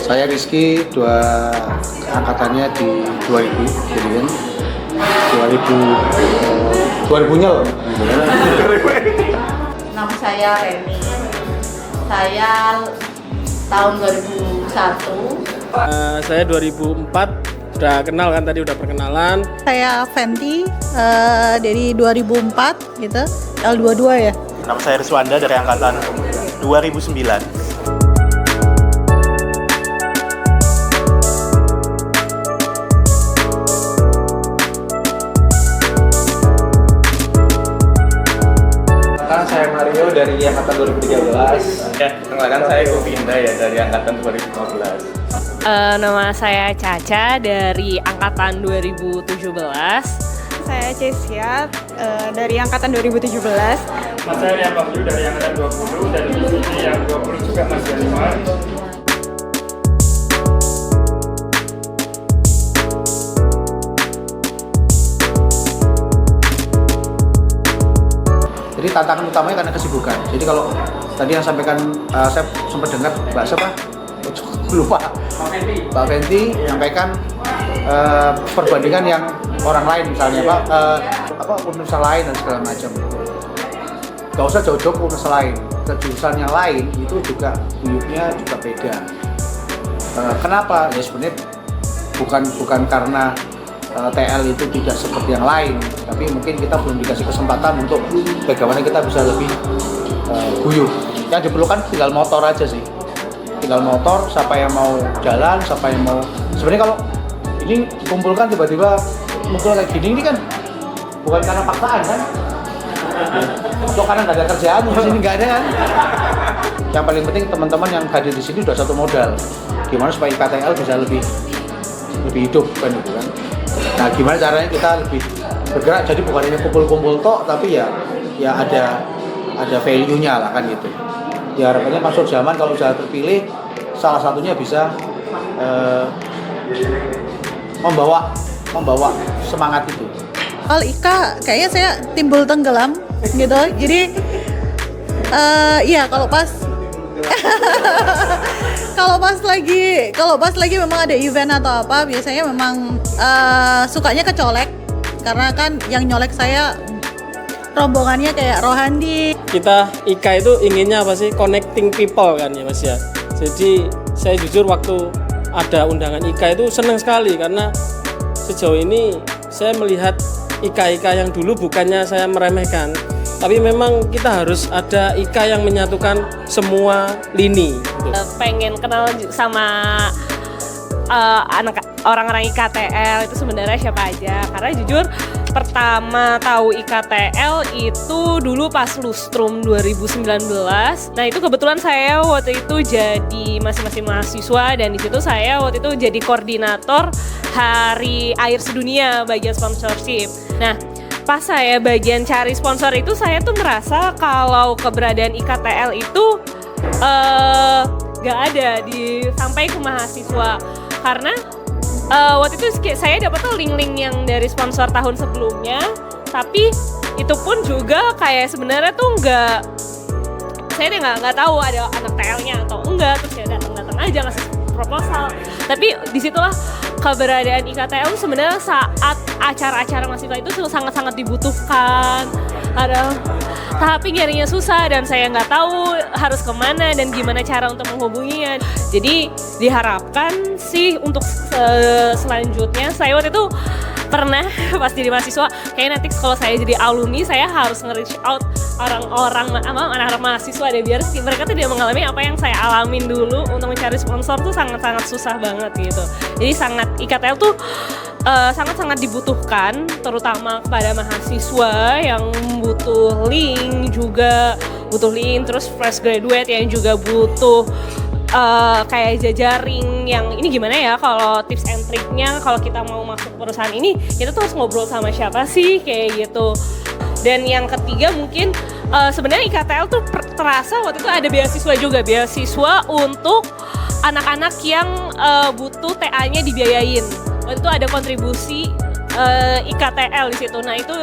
Saya Rizky, angkatannya di 2000, jadi kan 2000-nya loh. Nama saya Reni. Saya tahun 2001. Saya 2004, udah kenal kan tadi, udah perkenalan. Saya Fenty dari 2004 gitu, L22 ya. Nama saya Riswanda dari angkatan 2009. Saya Mario dari angkatan 2013. Ya, perkenalkan saya Govinda ya dari angkatan 2015. Nama saya Caca dari angkatan 2017. Saya Cesia dari angkatan 2017. Mas saya Rian Bagju dari angkatan 20 dan di sini yang 20 juga masih lima. Jadi tantangan utamanya karena kesibukan. Jadi kalau tadi yang sampaikan, saya sempat dengar Mbak siapa? Lupa. Mbak Fenty menyampaikan perbandingan yang orang lain misalnya universitas lain dan segala macam. Gak usah jauh-jauh ke universitas lain, ke jurusan yang lain itu juga guyupnya juga beda. Kenapa? Ya sebenarnya bukan karena TL itu tidak seperti yang lain, tapi mungkin kita belum dikasih kesempatan untuk bagaimana kita bisa lebih guyup. Yang diperlukan tinggal motor aja sih, tinggal motor. Siapa yang mau jalan, siapa yang mau. Sebenarnya kalau ini dikumpulkan tiba-tiba muncul kayak gini, ini kan bukan karena paksaan kan, atau karena nggak ada kerjaan di sini nggak ada kan. Yang paling penting teman-teman yang hadir di sini udah satu modal. Gimana supaya IKTL bisa lebih hidup kan gitu kan. Nah, gimana caranya kita lebih bergerak, jadi bukan hanya kumpul-kumpul tok, tapi ya ada value-nya lah kan gitu. Ya harapannya masuk zaman kalau sudah terpilih, salah satunya bisa membawa semangat itu. Kalau Ika kayaknya saya timbul tenggelam gitu. Jadi iya kalau pas kalau pas lagi memang ada event atau apa, biasanya memang sukanya kecolek karena kan yang nyolek saya rombongannya kayak Rohandi. Kita IKA itu inginnya apa sih? Connecting people kan ya Mas ya. Jadi saya jujur waktu ada undangan IKA itu senang sekali karena sejauh ini saya melihat IKA-IKA yang dulu bukannya saya meremehkan, tapi memang kita harus ada IKA yang menyatukan semua lini. Pengen kenal sama orang-orang IKTL itu sebenarnya siapa aja, karena jujur pertama tahu IKTL itu dulu pas Lustrum 2019. Nah itu kebetulan saya waktu itu jadi masing-masing mahasiswa, dan di situ saya waktu itu jadi koordinator Hari Air Sedunia bagian sponsorship. Nah pas saya bagian cari sponsor itu, saya tuh merasa kalau keberadaan IKTL itu gak ada sampai ke mahasiswa, karena waktu itu saya dapat tuh link-link yang dari sponsor tahun sebelumnya, tapi itu pun juga kayak sebenarnya tuh saya nggak tahu ada anak TL-nya atau enggak, terus ya datang aja ngasih proposal. Tapi disitulah keberadaan IKTL sebenarnya saat acara-acara mahasiswa itu sangat-sangat dibutuhkan. Tapi nyarinya susah dan saya nggak tahu harus kemana dan gimana cara untuk menghubunginya. Jadi diharapkan sih untuk selanjutnya, saya waktu itu pernah pas jadi mahasiswa, kayak nanti kalau saya jadi alumni saya harus nge-reach out orang-orang anak-anak mahasiswa deh, biar mereka tuh dia mengalami apa yang saya alamin dulu. Untuk mencari sponsor tuh sangat-sangat susah banget gitu. Jadi IKTL tuh sangat-sangat dibutuhkan, terutama kepada mahasiswa yang butuh link, terus fresh graduate yang juga butuh kayak jejaring yang ini gimana ya kalau tips and triknya kalau kita mau masuk perusahaan ini, kita tuh harus ngobrol sama siapa sih kayak gitu. Dan yang ketiga mungkin sebenarnya IKTL tuh terasa waktu itu ada beasiswa untuk anak-anak yang butuh TA-nya dibiayain. Waktu itu ada kontribusi IKTL di situ. Nah itu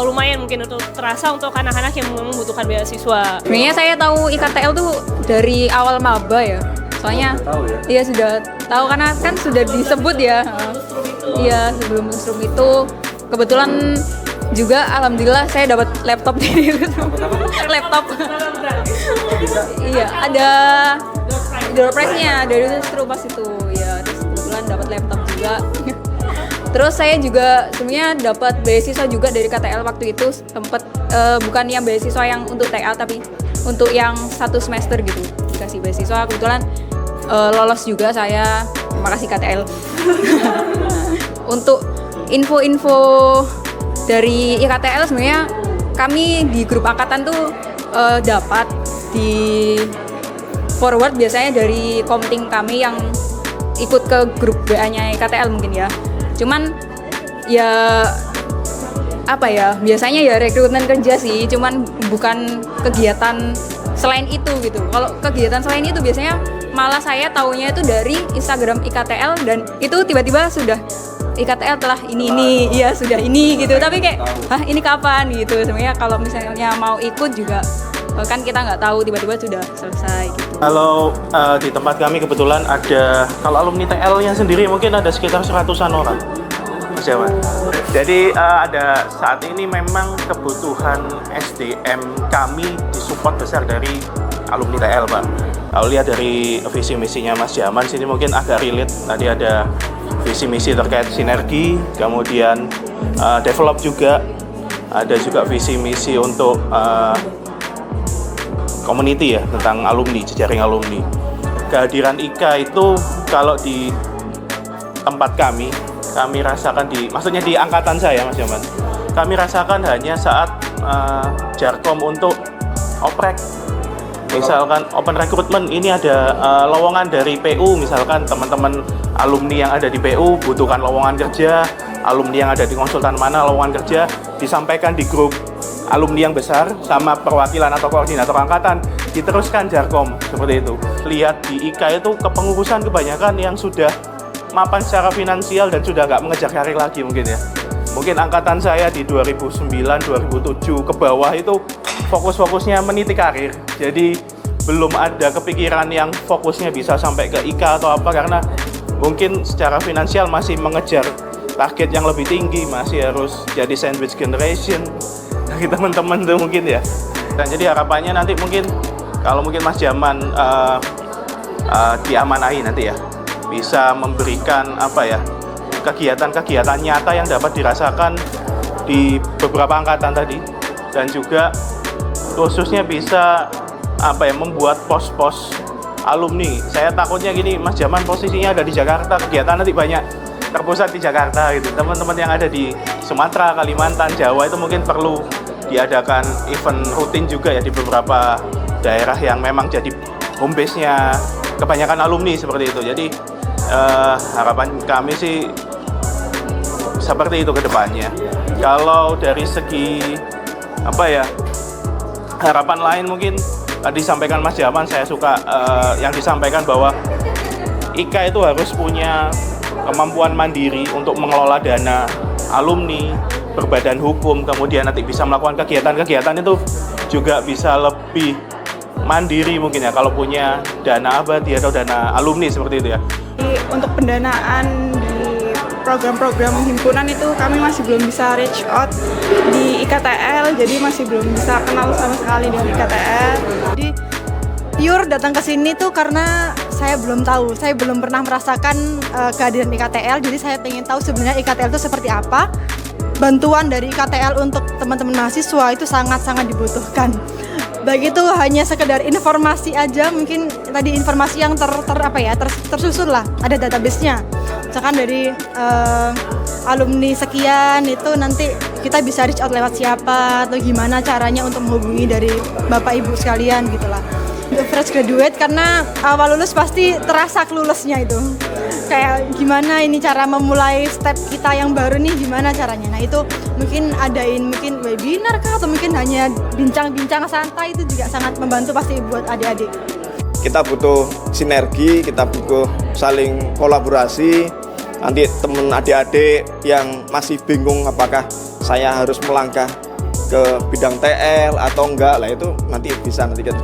lumayan mungkin untuk terasa untuk anak-anak yang membutuhkan beasiswa. Sebenarnya saya tahu IKTL tuh dari awal maba ya. Soalnya iya sudah tahu karena kan sudah disebut ya. Iya, sebelum newsroom itu kebetulan juga alhamdulillah saya dapat laptop dari laptop. Iya, ada door prize-nya dari newsroom pas itu. Ya, terus kebetulan dapat laptop juga. Terus saya juga sebenarnya dapat beasiswa juga dari KTL waktu itu, sempat bukan yang beasiswa yang untuk TA tapi untuk yang 1 semester gitu. Dikasih beasiswa, kebetulan lolos juga saya. Terima kasih KTL. Untuk info-info dari IKTL sebenarnya kami di grup angkatan tuh dapat di forward biasanya dari komting kami yang ikut ke grup WA-nya IKTL mungkin ya. Cuman ya apa ya, biasanya ya rekrutmen kerja sih, cuman bukan kegiatan selain itu gitu. Kalau kegiatan selain itu biasanya malah saya taunya itu dari Instagram IKTL dan itu tiba-tiba sudah IKTL telah ini ya sudah ini gitu. Tapi kayak ini kapan gitu. Sebenarnya kalau misalnya mau ikut juga kan kita nggak tahu, tiba-tiba sudah selesai gitu. Kalau di tempat kami kebetulan ada, kalau alumni TL-nya sendiri mungkin ada sekitar 100-an orang. Mas Yaman. Jadi ada saat ini memang kebutuhan SDM kami disupport besar dari alumni TL, Pak. Kalau lihat dari visi misinya Mas Yaman sini mungkin agak relate. Tadi ada visi misi terkait sinergi, kemudian develop juga, ada juga visi misi untuk community ya, tentang alumni, jejaring alumni. Kehadiran IKA itu kalau di tempat kami rasakan maksudnya di angkatan saya Mas Yaman, kami rasakan hanya saat jarkom untuk oprek. Misalkan open recruitment, ini ada lowongan dari PU, misalkan teman-teman alumni yang ada di PU butuhkan lowongan kerja, alumni yang ada di konsultan mana lowongan kerja, disampaikan di grup alumni yang besar sama perwakilan atau koordinator angkatan, diteruskan jarkom seperti itu. Lihat di IKA itu kepengurusan kebanyakan yang sudah mapan secara finansial dan sudah nggak mengejar karir lagi mungkin ya. Mungkin angkatan saya di 2009, 2007 ke bawah itu fokus-fokusnya meniti karir. Jadi belum ada kepikiran yang fokusnya bisa sampai ke IKA atau apa, karena mungkin secara finansial masih mengejar target yang lebih tinggi, masih harus jadi sandwich generation dari teman-teman itu mungkin ya. Dan jadi harapannya nanti mungkin kalau mungkin Mas Yaman diamanahi nanti ya, bisa memberikan apa ya, kegiatan-kegiatan nyata yang dapat dirasakan di beberapa angkatan tadi, dan juga khususnya bisa apa ya, membuat pos-pos alumni. Saya takutnya gini, Mas Yaman posisinya ada di Jakarta, kegiatan nanti banyak terpusat di Jakarta gitu. Teman-teman yang ada di Sumatera, Kalimantan, Jawa itu mungkin perlu diadakan event rutin juga ya di beberapa daerah yang memang jadi home base-nya kebanyakan alumni seperti itu. Jadi harapan kami sih seperti itu ke depannya. Kalau dari segi apa ya, harapan lain mungkin tadi disampaikan Mas Yaman, saya suka yang disampaikan bahwa IKA itu harus punya kemampuan mandiri untuk mengelola dana alumni, berbadan hukum, kemudian nanti bisa melakukan kegiatan-kegiatan itu juga bisa lebih mandiri mungkin ya kalau punya dana abadi atau dana alumni seperti itu ya. Untuk pendanaan di program-program himpunan itu kami masih belum bisa reach out di IKTL, jadi masih belum bisa kenal sama sekali dengan IKTL. Jadi pure datang ke sini tuh karena saya belum tahu, saya belum pernah merasakan kehadiran IKTL, jadi saya pengen tahu sebenarnya IKTL itu seperti apa. Bantuan dari IKTL untuk teman-teman mahasiswa itu sangat-sangat dibutuhkan. Baik itu hanya sekedar informasi aja, mungkin tadi informasi yang tersusun lah, ada database-nya. Misalkan dari alumni sekian itu nanti kita bisa reach out lewat siapa atau gimana caranya untuk menghubungi dari Bapak Ibu sekalian gitulah. Fresh graduate karena awal lulus pasti terasa kelulusnya itu. Kayak gimana ini cara memulai step kita yang baru nih, gimana caranya. Nah itu mungkin adain mungkin webinar kah atau mungkin hanya bincang-bincang santai, itu juga sangat membantu pasti buat adik-adik. Kita butuh sinergi, kita butuh saling kolaborasi. Nanti teman adik-adik yang masih bingung apakah saya harus melangkah ke bidang TL atau enggak lah, itu nanti bisa nanti kita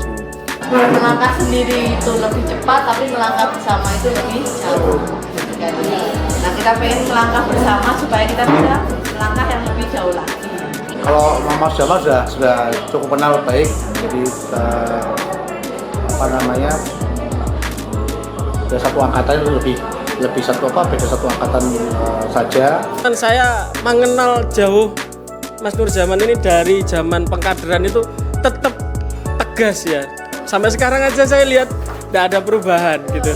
melangkah sendiri itu lebih cepat, tapi melangkah bersama itu lebih jauh. Nah, kita pengen melangkah bersama supaya kita bisa melangkah yang lebih jauh lagi. Kalau Mas Jamal sudah cukup kenal baik, jadi sudah satu angkatan itu lebih beda satu angkatan saja. Kan saya mengenal jauh Mas Nur Zaman ini dari zaman pengkaderan itu tetap tegas ya. Sampai sekarang aja saya lihat tidak ada perubahan gitu.